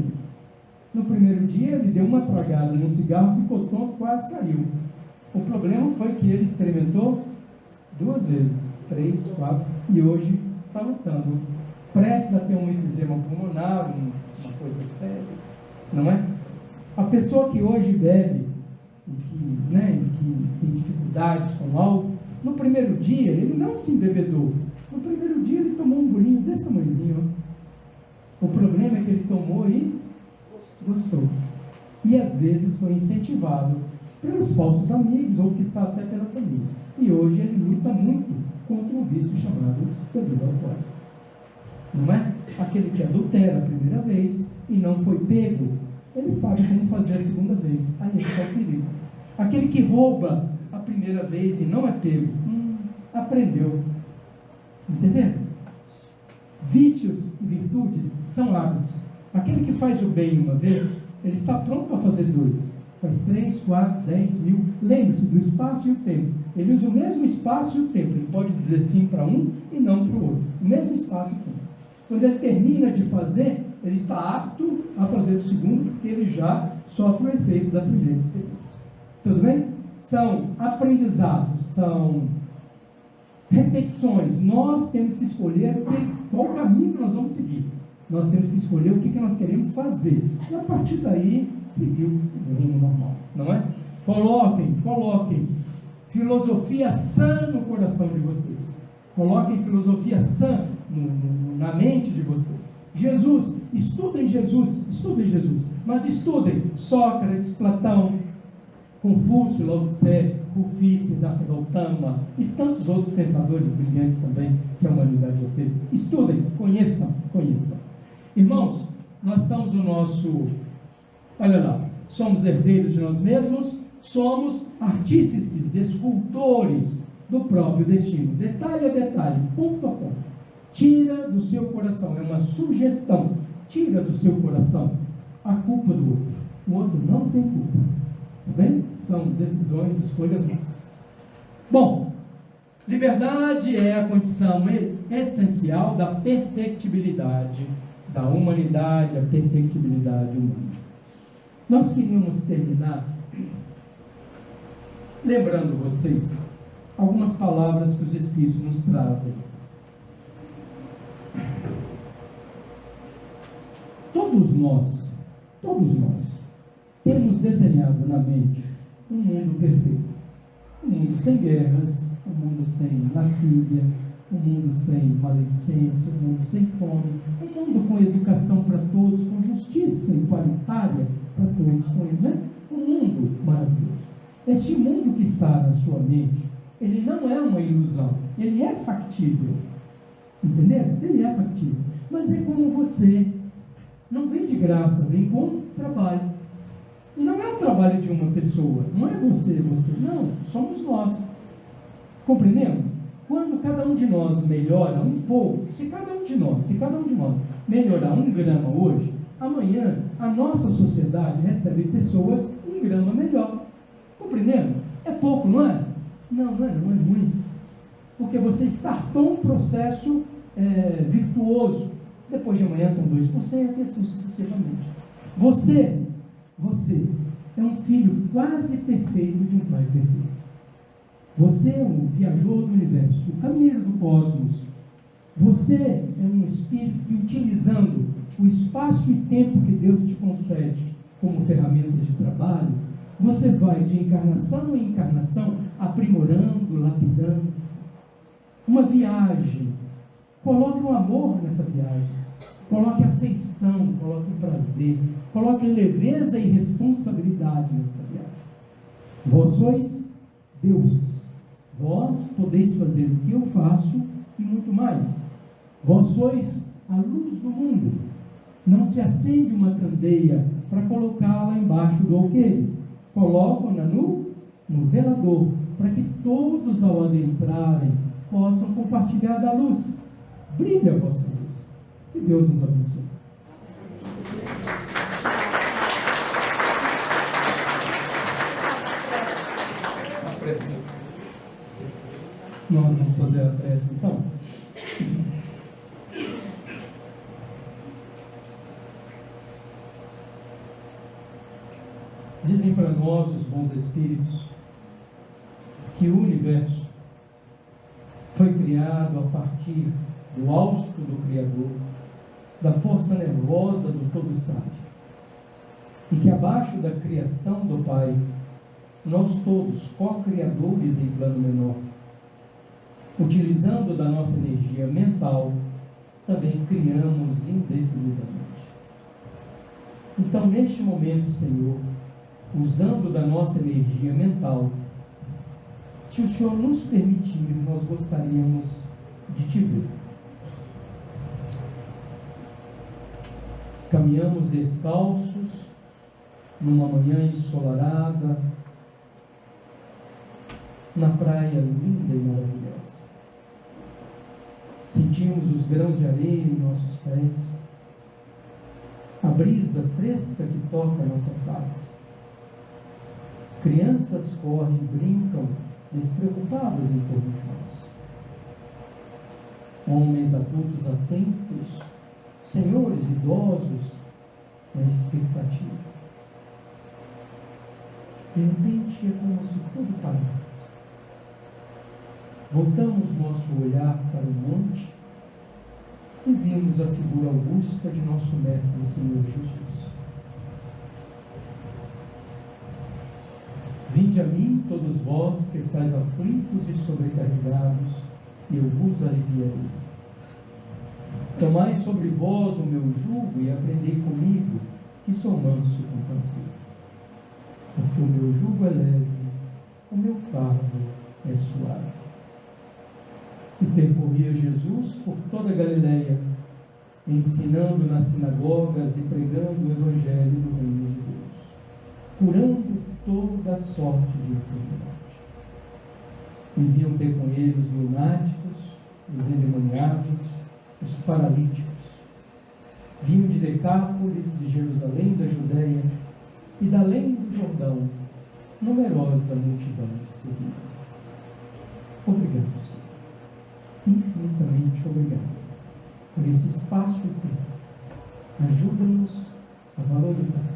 No primeiro dia ele deu uma tragada no cigarro, ficou tonto, quase caiu. O problema foi que ele experimentou 2 vezes, 3, 4, e hoje está lutando. Prestes a ter um enfisema pulmonar, uma coisa séria, não é? A pessoa que hoje bebe, que tem dificuldades com álcool, no primeiro dia ele não se embebedou. No primeiro dia ele tomou um bolinho desse tamanhozinho. O problema é que ele tomou e gostou. E às vezes foi incentivado pelos falsos amigos, ou quiçá até pela família. E hoje ele luta muito contra um vício chamado bebida alcoólica. Não é? Aquele que adultera a primeira vez e não foi pego, ele sabe como fazer a segunda vez. Aí está o perigo. Aquele que rouba a primeira vez e não é pego, aprendeu. Entendeu? Vícios e virtudes são hábitos. Aquele que faz o bem uma vez, ele está pronto para fazer 2. Faz 3, 4, 10 mil. Lembre-se do espaço e o tempo. Ele usa o mesmo espaço e o tempo. Ele pode dizer sim para um e não para o outro. O mesmo espaço e o tempo. Quando ele termina de fazer, ele está apto a fazer o segundo, porque ele já sofre o efeito da primeira experiência. Tudo bem? São aprendizados, são repetições. Nós temos que escolher qual caminho que nós vamos seguir. Nós temos que escolher o que nós queremos fazer. E a partir daí, seguir o rumo normal. Não é? Coloquem filosofia sã no coração de vocês. Coloquem filosofia sã na mente de vocês. Estudem Jesus, mas estudem Sócrates, Platão, Confúcio, Lao Tse, Rufus, Siddhartha Gautama e tantos outros pensadores brilhantes também que a humanidade já teve. Estudem, conheçam. Irmãos, nós estamos no nosso... Olha lá, somos herdeiros de nós mesmos, somos artífices, escultores do próprio destino. Detalhe a detalhe, ponto a ponto. Tira do seu coração, é uma sugestão, tira do seu coração a culpa do outro. O outro não tem culpa. Tá bem? São decisões, escolhas nossas. Bom, liberdade é a condição essencial da perfectibilidade da humanidade, a perfectibilidade humana. Nós queríamos terminar lembrando vocês algumas palavras que os Espíritos nos trazem. Todos nós temos desenhado na mente um mundo perfeito, um mundo sem guerras, um mundo sem lascívia, um mundo sem maledicência, um mundo sem fome, um mundo com educação para todos, com justiça igualitária para todos, um mundo maravilhoso. Este mundo que está na sua mente, ele não é uma ilusão, ele é factível. Entendeu? Ele é factível. Mas é como você. Não vem de graça, vem com trabalho. E não é o trabalho de uma pessoa. Não é você. Não, somos nós. Compreendemos? Quando cada um de nós melhora um pouco, se cada um de nós melhorar 1 grama hoje, amanhã a nossa sociedade recebe pessoas 1 grama melhor. Compreendemos? É pouco, não é? Não é muito. Porque você startou um processo virtuoso. Depois de amanhã são 2% e assim sucessivamente. Você é um filho quase perfeito de um pai perfeito. Você é um viajor do universo, o caminheiro do cosmos. Você é um espírito que, utilizando o espaço e tempo que Deus te concede como ferramentas de trabalho, você vai de encarnação em encarnação aprimorando, lapidando-se. Uma viagem. Coloque um amor nessa viagem. Coloque afeição, coloque prazer, coloque leveza e responsabilidade nessa viagem. Vós sois deuses. Vós podeis fazer o que eu faço e muito mais. Vós sois a luz do mundo. Não se acende uma candeia para colocá-la embaixo do alqueire. Colocam-na no velador, para que todos ao adentrarem possam compartilhar da luz. Brilhe a vossa luz. Que Deus nos abençoe. Nós vamos fazer a prece então. Dizem para nós os bons espíritos que o universo foi criado a partir do hausto do Criador, da força nervosa do Todo Sábio, e que abaixo da criação do Pai, nós todos, co-criadores em plano menor, utilizando da nossa energia mental, também criamos indefinidamente. Então, neste momento, Senhor, usando da nossa energia mental, se o Senhor nos permitir, nós gostaríamos de te ver. Caminhamos descalços, numa manhã ensolarada, na praia linda e maravilhosa. Sentimos os grãos de areia em nossos pés, a brisa fresca que toca a nossa face. Crianças correm, brincam, despreocupadas em torno de nós. Homens adultos atentos, senhores idosos na expectativa. De repente é como se tudo parasse. Voltamos nosso olhar para o monte e vimos a figura augusta de nosso Mestre, o Senhor Jesus. Vinde a mim, todos vós que estáis aflitos e sobrecarregados, e eu vos aliviarei. Tomai sobre vós o meu jugo e aprendei comigo, que sou manso e compassivo. Porque o meu jugo é leve, o meu fardo é suave. E percorria Jesus por toda a Galileia, ensinando nas sinagogas e pregando o Evangelho do Reino de Deus, curando toda sorte de enfermidade. E vinham ter com ele os lunáticos, os endemoniados, os paralíticos. Vinham de Decápolis, de Jerusalém, da Judéia e da além do Jordão, numerosa multidão seguia. Obrigado, Senhor. Infinitamente obrigado por esse espaço e tempo. Ajuda-nos a valorizar